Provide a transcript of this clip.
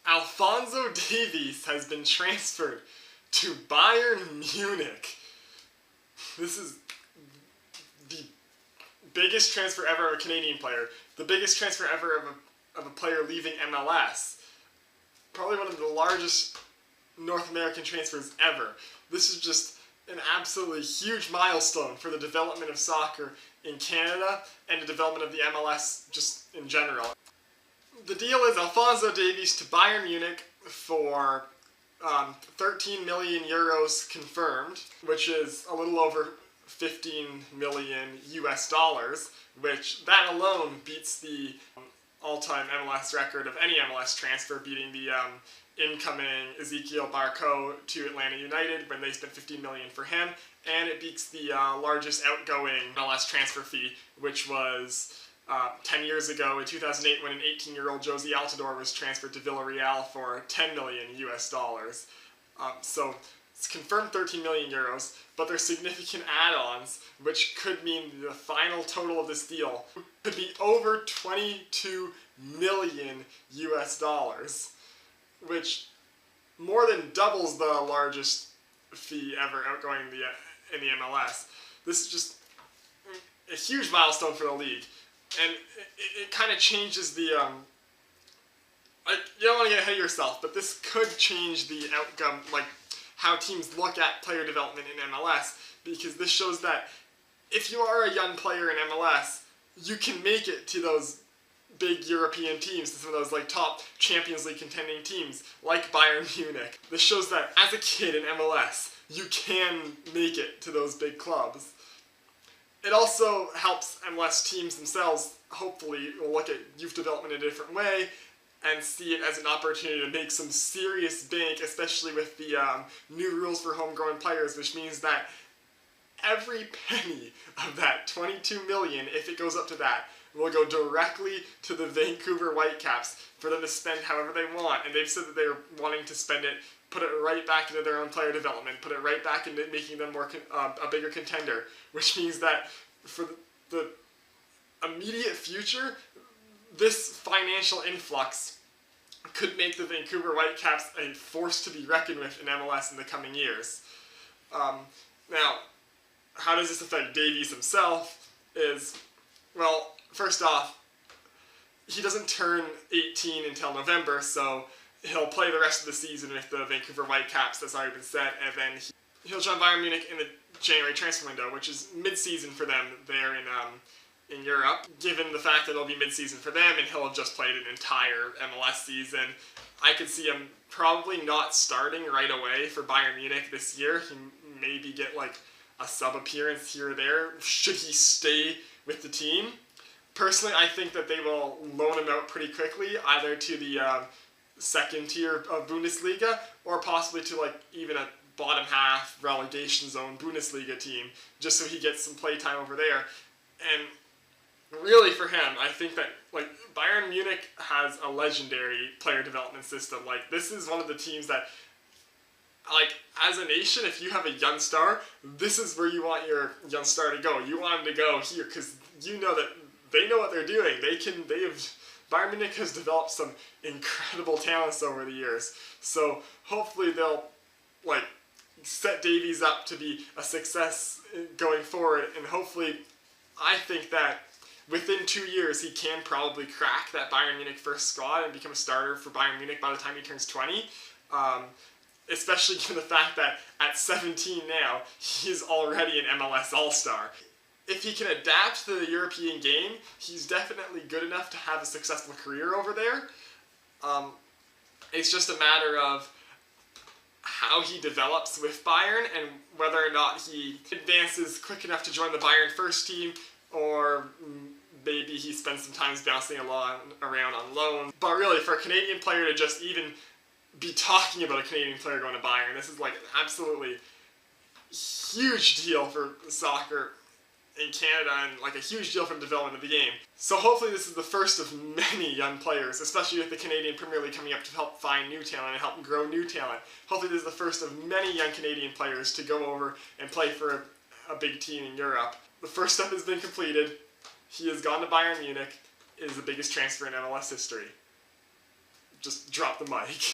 Alphonso Davies has been transferred to Bayern Munich. This is the biggest transfer ever of a Canadian player. The biggest transfer ever of a player leaving MLS. Probably one of the largest North American transfers ever. This is just an absolutely huge milestone for the development of soccer in Canada and the development of the MLS just in general. The deal is Alphonso Davies to Bayern Munich for 13 million euros confirmed, which is a little over 15 million US dollars, which that alone beats the all-time MLS record of any MLS transfer, beating the incoming Ezekiel Barco to Atlanta United when they spent 15 million for him, and it beats the largest outgoing MLS transfer fee, which was 10 years ago in 2008 when an 18-year-old Josie Altidore was transferred to Villarreal for 10 million US dollars. So it's confirmed 13 million euros, but there's significant add-ons, which could mean the final total of this deal could be over 22 million US dollars, which more than doubles the largest fee ever outgoing in the MLS. This is just a huge milestone for the league, and it kind of changes the you don't want to get ahead of yourself, but this could change the outcome, like how teams look at player development in MLS, because this shows that if you are a young player in MLS, you can make it to those big European teams, some of those like top Champions League contending teams like Bayern Munich. This shows that as a kid in MLS, you can make it to those big clubs. It also helps MLS teams themselves, hopefully, will look at youth development in a different way and see it as an opportunity to make some serious bank, especially with the new rules for homegrown players, which means that every penny of that 22 million, if it goes up to that, will go directly to the Vancouver Whitecaps for them to spend however they want. And they've said that they're wanting to spend it, put it right back into their own player development, put it right back into making them more a bigger contender, which means that for the immediate future, this financial influx could make the Vancouver Whitecaps a force to be reckoned with in MLS in the coming years. Now, how does this affect Davies himself? Well, first off, he doesn't turn 18 until November, so he'll play the rest of the season with the Vancouver Whitecaps, that's already been said, and then he'll join Bayern Munich in the January transfer window, which is mid-season for them there in Europe. Given the fact that it'll be mid-season for them and he'll have just played an entire MLS season, I could see him probably not starting right away for Bayern Munich this year. He maybe get like a sub-appearance here or there, should he stay with the team. Personally, I think that they will loan him out pretty quickly, either to the second tier of Bundesliga, or possibly to like even a bottom half relegation zone Bundesliga team, just so he gets some play time over there. And really for him, I think that like Bayern Munich has a legendary player development system. Like, this is one of the teams that, like, as a nation, if you have a young star, this is where you want your young star to go. You want him to go here because you know that they know what they're doing. Bayern Munich has developed some incredible talents over the years. So hopefully they'll like set Davies up to be a success going forward, and hopefully I think that within 2 years he can probably crack that Bayern Munich first squad and become a starter for Bayern Munich by the time he turns 20. Especially given the fact that at 17 now, he's already an MLS All-Star. If he can adapt to the European game, he's definitely good enough to have a successful career over there. It's just a matter of how he develops with Bayern and whether or not he advances quick enough to join the Bayern first team, or maybe he spends some time bouncing around on loan. But really, for a Canadian player to just even be talking about a Canadian player going to Bayern, this is like an absolutely huge deal for soccer in Canada, and like a huge deal for the development of the game. So hopefully this is the first of many young players, especially with the Canadian Premier League coming up to help find new talent and help grow new talent. Hopefully this is the first of many young Canadian players to go over and play for a big team in Europe. The first step has been completed. He has gone to Bayern Munich. It is the biggest transfer in MLS history. just drop the mic.